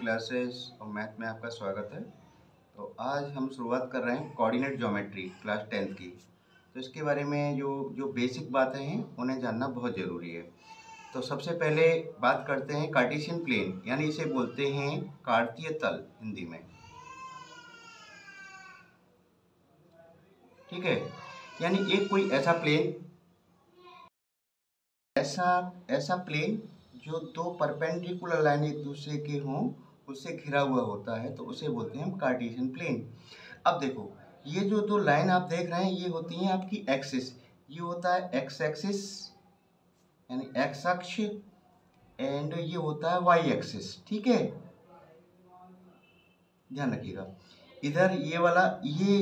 Classes और math में आपका स्वागत है। तो आज हम शुरुआत कर रहे हैं कोऑर्डिनेट ज्योमेट्री क्लास 10th की। तो इसके बारे में जो बेसिक बातें हैं उन्हें जानना बहुत ज़रूरी है। तो सबसे पहले बात करते हैं कार्टेशियन प्लेन, यानी इसे बोलते हैं कार्तीय तल हिंदी में। ठीक है, यानी एक कोई ऐसा प्लेन ऐसा प्लेन जो दो परपेंडिकुलर लाइन एक दूसरे के हों उससे घिरा हुआ होता है, तो उसे बोलते हैं हम कार्टेशियन प्लेन। अब देखो, ये जो दो लाइन आप देख रहे हैं ये होती हैं आपकी एक्सिस। ये होता है एक्स एक्सिस यानी एक्स अक्ष, एंड ये होता है वाई एक्सिस। ठीक है, ध्यान रखिएगा। इधर ये वाला, ये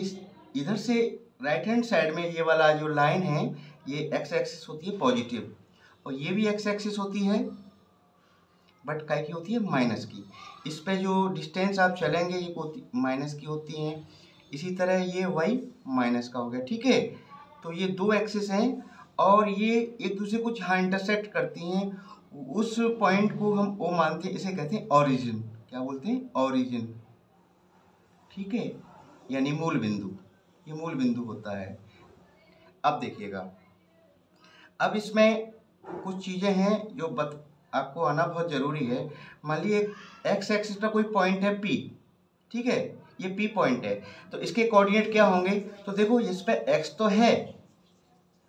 इधर से राइट हैंड साइड में ये वाला जो लाइन है ये एक्स एक्सिस होती है पॉजिटिव, और ये भी एक्स एक्सिस होती है बट काय की होती है माइनस की। इस पे जो डिस्टेंस आप चलेंगे ये माइनस की होती हैं। इसी तरह ये वाई माइनस का हो गया। ठीक है, तो ये दो एक्सिस हैं और ये एक दूसरे को जहाँ इंटरसेक्ट करती हैं उस पॉइंट को हम ओ मानते हैं, इसे कहते हैं ओरिजिन। क्या बोलते हैं? ओरिजिन। ठीक है, यानी मूल बिंदु। ये मूल बिंदु होता है। अब देखिएगा, अब इसमें कुछ चीज़ें हैं जो आपको आना बहुत ज़रूरी है। मान लीजिए एक्स एक्सिस का कोई पॉइंट है P। ठीक है, ये P पॉइंट है, तो इसके कोऑर्डिनेट क्या होंगे? तो देखो, इस पे x तो है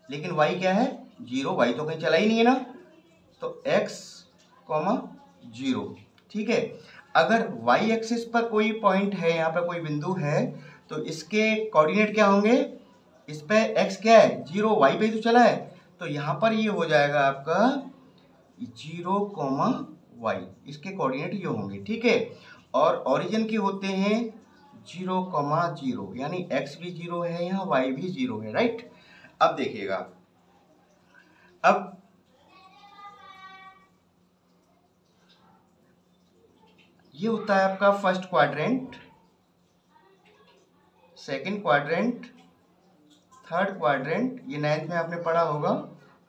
लेकिन y क्या है? 0। y तो कहीं चला ही नहीं है ना, तो x, 0। ठीक है, अगर y एक्सिस पर कोई पॉइंट है, यहाँ पे कोई बिंदु है, तो इसके कोऑर्डिनेट क्या होंगे? इस पे x क्या है? 0। y पे ही तो चला है, तो यहाँ पर ये हो जाएगा आपका 0, y। इसके कोऑर्डिनेट ये होंगे। ठीक है, और ओरिजिन के होते हैं 0, 0, यानी x भी 0 है यहाँ, y भी 0 है। राइट। अब देखिएगा, अब ये होता है आपका first quadrant, second quadrant, third quadrant, ये 9th में आपने पढ़ा होगा,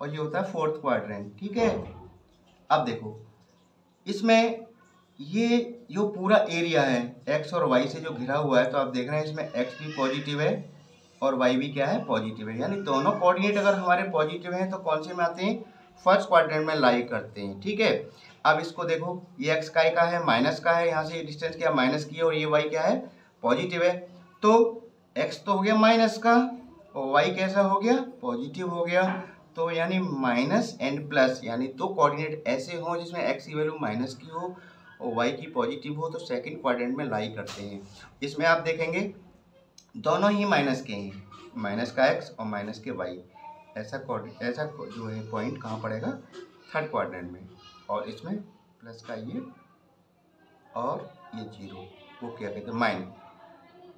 और ये होता है फोर्थ क्वाड्रेंट। ठीक है, अब देखो, इसमें ये जो पूरा एरिया है x और y से जो घिरा हुआ है, तो आप देख रहे हैं इसमें x भी पॉजिटिव है और y भी क्या है? पॉजिटिव है। यानी दोनों कोऑर्डिनेट अगर हमारे पॉजिटिव हैं तो कौन से में आते हैं? फर्स्ट क्वाड्रेंट में लाई करते हैं। ठीक है, अब इसको देखो, ये x का है, माइनस का है, यहाँ से डिस्टेंस क्या माइनस की है, और ये y क्या है? पॉजिटिव है। तो x तो हो गया माइनस का और y कैसा हो गया? पॉजिटिव हो गया। तो यानी माइनस एंड प्लस, यानी दो कोऑर्डिनेट ऐसे हों जिसमें x की वैल्यू माइनस की हो और y की पॉजिटिव हो, तो सेकंड क्वाड्रेंट में लाई करते हैं। इसमें आप देखेंगे दोनों ही माइनस के हैं, माइनस का x और माइनस के y। ऐसा जो है पॉइंट कहाँ पड़ेगा? थर्ड क्वाड्रेंट में। और इसमें प्लस का ये और ये 0, वो क्या कहते हैं? माइनस।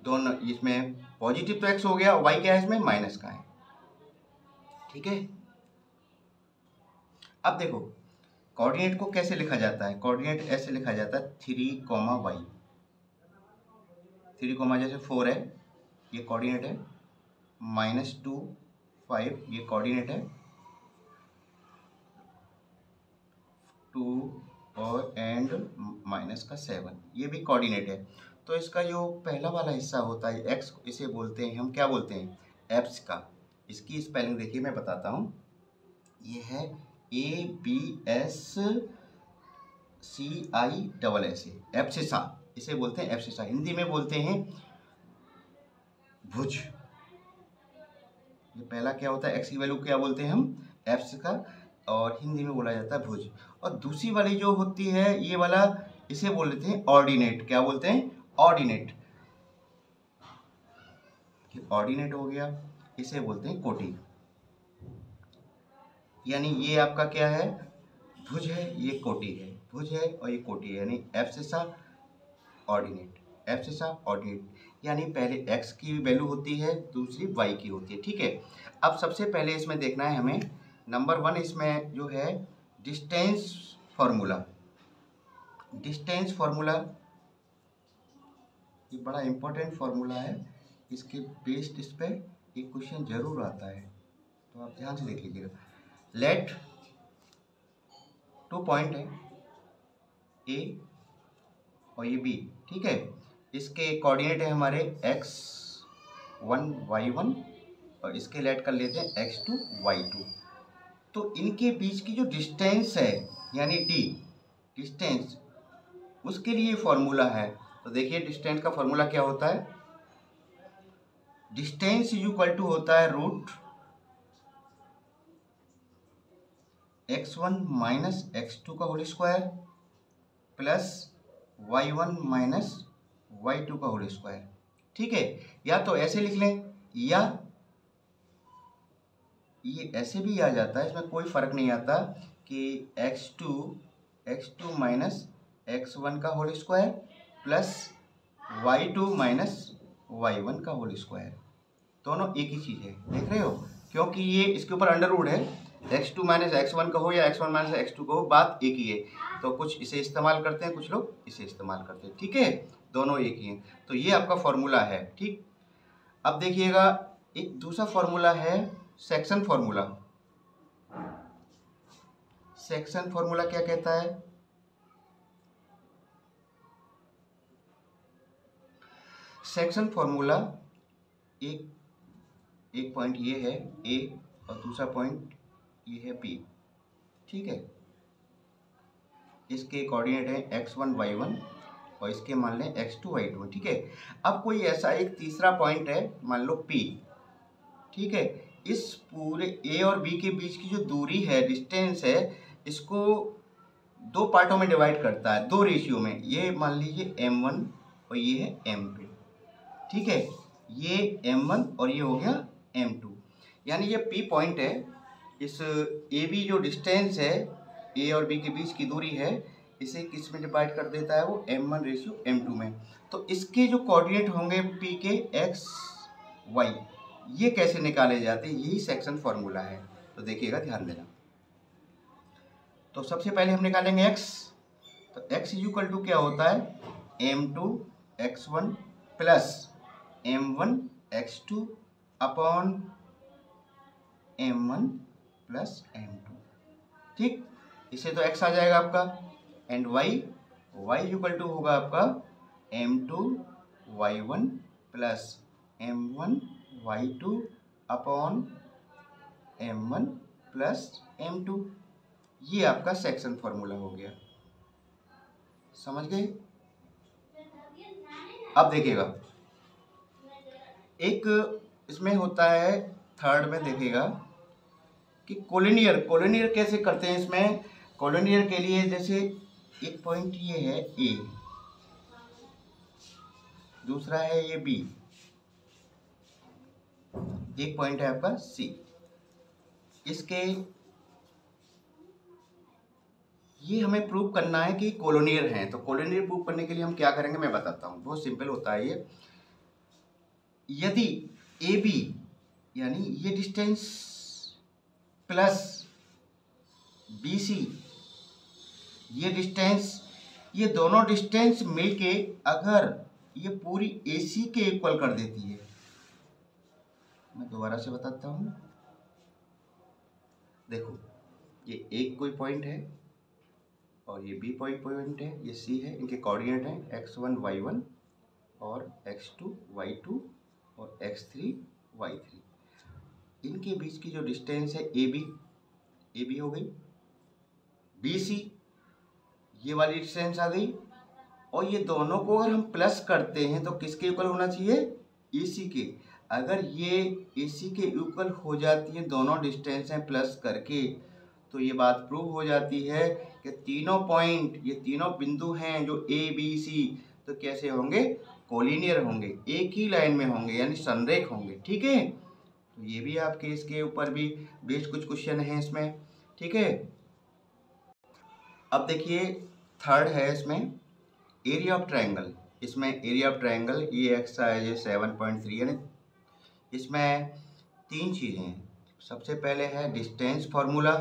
दोनों इसमें पॉजिटिव तो x हो गया, y क्या है? इसमें माइनस का है। ठीक है, अब देखो कोऑर्डिनेट को कैसे लिखा जाता है? कोऑर्डिनेट ऐसे लिखा जाता है 3, y। 3, जैसे 4 है, ये कोऑर्डिनेट है। -2, 5, ये कोऑर्डिनेट है। 2 और एंड -7, ये भी कोऑर्डिनेट है। तो इसका जो पहला वाला हिस्सा होता है x, इसे बोलते हैं हम, क्या बोलते हैं? एप्स का। इसकी स्पेलिंग देखिए, मैं बताता हूँ। ये है ABSCISS, एप्सिसा। इसे बोलते हैं एप्सिसा। हिंदी में बोलते हैं भुज। ये पहला क्या होता है? x की वैल्यू क्या बोलते हैं हम? एप्स का, और हिंदी में बोला जाता है भुज। और दूसरी वाली जो होती है ये वाला, इसे बोल देते हैं ऑर्डिनेट। क्या बोलते हैं? ऑर्डिनेट। ऑर्डिनेट हो गया, इसे बोलते हैं कोटि। यानी ये आपका क्या है? भुज है, ये कोटि है। भुज है और ये कोटि है, यानी एब्सिसा ऑर्डिनेट। एब्सिसा ऑर्डिनेट, यानी पहले x की वैल्यू होती है, दूसरी y की होती है। ठीक है, अब सबसे पहले इसमें देखना है हमें नंबर 1, इसमें जो है डिस्टेंस फार्मूला। डिस्टेंस फार्मूला ये बड़ा इंपॉर्टेंट फार्मूला है, इसके बेस्ड इस पर एक क्वेश्चन जरूर आता है, तो आप ध्यान से देख लीजिएगा। लेट 2 पॉइंट है A और ये b, ठीक है। इसके कोऑर्डिनेट है हमारे x1 y1 और इसके लेट कर लेते हैं x2 y2। तो इनके बीच की जो डिस्टेंस है यानी d डिस्टेंस, उसके लिए फॉर्मूला है। तो देखिए डिस्टेंस का फॉर्मूला क्या होता है, डिस्टेंस इक्वल टू होता है रूट x1 माइनस x2 का whole square plus y1 minus y2 का होल स्क्वायर, ठीक है। या तो ऐसे लिख लें या ये ऐसे भी आ जाता है, इसमें कोई फर्क नहीं आता कि x2 माइनस x1 का whole square plus y2 minus y1 का होल स्क्वायर, दोनों एक ही चीज़ है, देख रहे हो। क्योंकि ये इसके ऊपर अंडर रूट है, x2 माइनस x1 का हो या x1 माइनस x2 का हो, बात एक ही है। तो कुछ इसे इस्तेमाल करते हैं, कुछ लोग इसे इस्तेमाल करते हैं, ठीक है, दोनों एक ही हैं। तो ये आपका फॉर्मूला है, ठीक। अब देखिएगा एक दूसरा फॉर्मूला है सेक्शन फॉर्मूला। सेक्शन फॉर्मूला क्या कहता है, सेक्शन फॉर्मूला एक पॉइंट ये है ए और दूसरा पॉइंट ये है बी, ठीक है। इसके कोऑर्डिनेट है x1 y1 और इसके मान लें x2 y2, ठीक है। अब कोई ऐसा एक तीसरा पॉइंट है, मान लो P, ठीक है। इस पूरे A और B के बीच की जो दूरी है, डिस्टेंस है, इसको दो पार्टों में डिवाइड करता है, दो रेशियो में। ये मान लीजिए m1 और ये है m2, ठीक है। ये m1 और ये हो गया m2, यानी ये P पॉइंट है। इस AB जो डिस्टेंस है A और B के बीच की दूरी है, इसे किस में डिवाइड कर देता है वो m1 रेशियो m2 में। तो इसके जो कोऑर्डिनेट होंगे P के x y, ये कैसे निकाले जाते हैं, यही सेक्शन फॉर्मूला है। तो देखिएगा, ध्यान देना। तो सबसे पहले हम निकालेंगे x। तो x इक्वल टू क्या होता है, m2 x1 plus m1 x2 upon m1 plus m2, ठीक। इसे तो x आ जाएगा आपका, एंड y इक्वल टू होगा आपका m2 y1 plus m1 y2 upon m1 plus m2। ये आपका सेक्शन फॉर्मूला हो गया, समझ गए। अब देखिएगा एक इसमें होता है थर्ड में, देखिएगा कि कोलिनियर कैसे करते हैं। इसमें कोलिनियर के लिए जैसे एक पॉइंट ये है A, दूसरा है ये B, एक पॉइंट है आपका C। इसके ये हमें प्रूव करना है कि कोलिनियर हैं। तो कोलिनियर प्रूव करने के लिए हम क्या करेंगे मैं बताता हूँ, बहुत सिंपल होता है ये। यदि AB यानी ये डिस्टेंस प्लस BC ये डिस्टेंस, ये दोनों डिस्टेंस मिलके अगर ये पूरी AC के इक्वल कर देती है, मैं दोबारा से बताता हूँ। देखो ये एक कोई पॉइंट है और ये B पॉइंट है, ये C है, इनके कोऑर्डिनेट हैं x1 y1 और x2 y2 और x3 y3। इनके बीच की जो डिस्टेंस है AB हो गई, BC ये वाली डिस्टेंस आ गई, और ये दोनों को अगर हम प्लस करते हैं तो किसके इक्वल होना चाहिए, AC के। अगर ये AC के इक्वल हो जाती है दोनों डिस्टेंस हैं प्लस करके, तो ये बात प्रूव हो जाती है कि तीनों पॉइंट, ये तीनों बिंदु हैं जो ABC, तो कैसे होंगे, कोलिनियर होंगे, एक ही लाइन में होंगे, यानी संरेख होंगे, ठीक है। तो ये भी आपके इसके ऊपर भी बेस्ड कुछ क्वेश्चन हैं इसमें, ठीक है। अब देखिए थर्ड है इसमें एरिया ऑफ ट्रायंगल। इसमें एरिया ऑफ ट्रायंगल ये एक्सरसाइज है 7.3 है। इसमें तीन चीज़ें हैं। सबसे पहले है डिस्टेंस फार्मूला,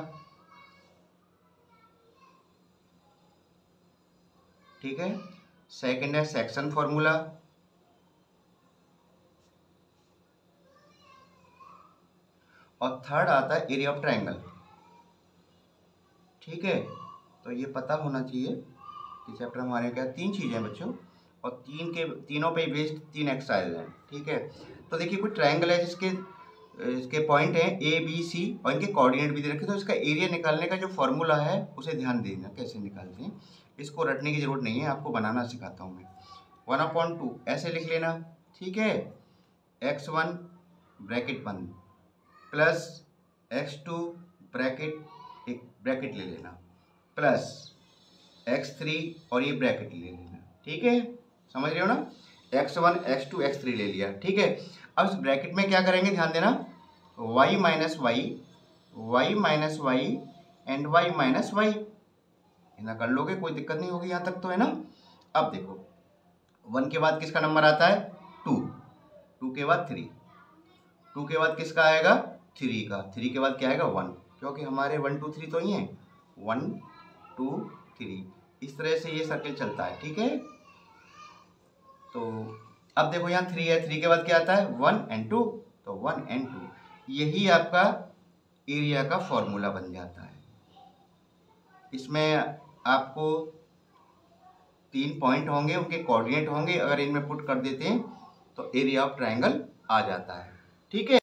ठीक है। सेकंड है सेक्शन फार्मूला, और थर्ड आता है एरिया ऑफ ट्रायंगल, ठीक है। तो ये पता होना चाहिए कि चैप्टर हमारे क्या 3 चीज़ें हैं बच्चों, और तीनों पे बेस्ड 3 एक्सरसाइज हैं, ठीक है। तो देखिए कोई ट्रायंगल है इसके पॉइंट हैं ए बी सी और इनके कोऑर्डिनेट भी दे रखे, तो इसका एरिया निकालने का जो फॉर्मूला है उसे ध्यान देना कैसे निकालते हैं। इसको रटने की जरूरत नहीं है, आपको बनाना सिखाता हूँ मैं। 1/2 ऐसे लिख लेना, ठीक है। x1 ब्रैकेट बंद प्लस x2 ब्रैकेट एक ब्रैकेट ले लेना प्लस x3 और ये ब्रैकेट ले लेना, ठीक है। समझ रहे हो ना, x1 x2 x3 ले लिया, ठीक है। अब इस ब्रैकेट में क्या करेंगे, ध्यान देना, y minus Y and y minus Y, इतना कर लोगे, कोई दिक्कत नहीं होगी यहाँ तक तो, है ना। अब देखो 1 के बाद किसका नंबर आता है 2, 2 के बाद 3, 2 के बाद किसका आएगा 3 का, 3 के बाद क्या आएगा 1, क्योंकि हमारे 1 2 3 तो ही हैं, 1 2 3, इस तरह से ये सर्किल चलता है, ठीक है। तो अब देखो यहाँ 3 है, 3 के बाद क्या आता है 1 and 2, तो 1 and 2, यही आपका एरिया का फॉर्मूला बन जाता है। इसमें आपको 3 पॉइंट होंगे, उनके कोऑर्डिनेट होंगे, अगर इनमें पुट कर देते हैं तो एरिया ऑफ ट्रायंगल आ जाता है, ठीक है।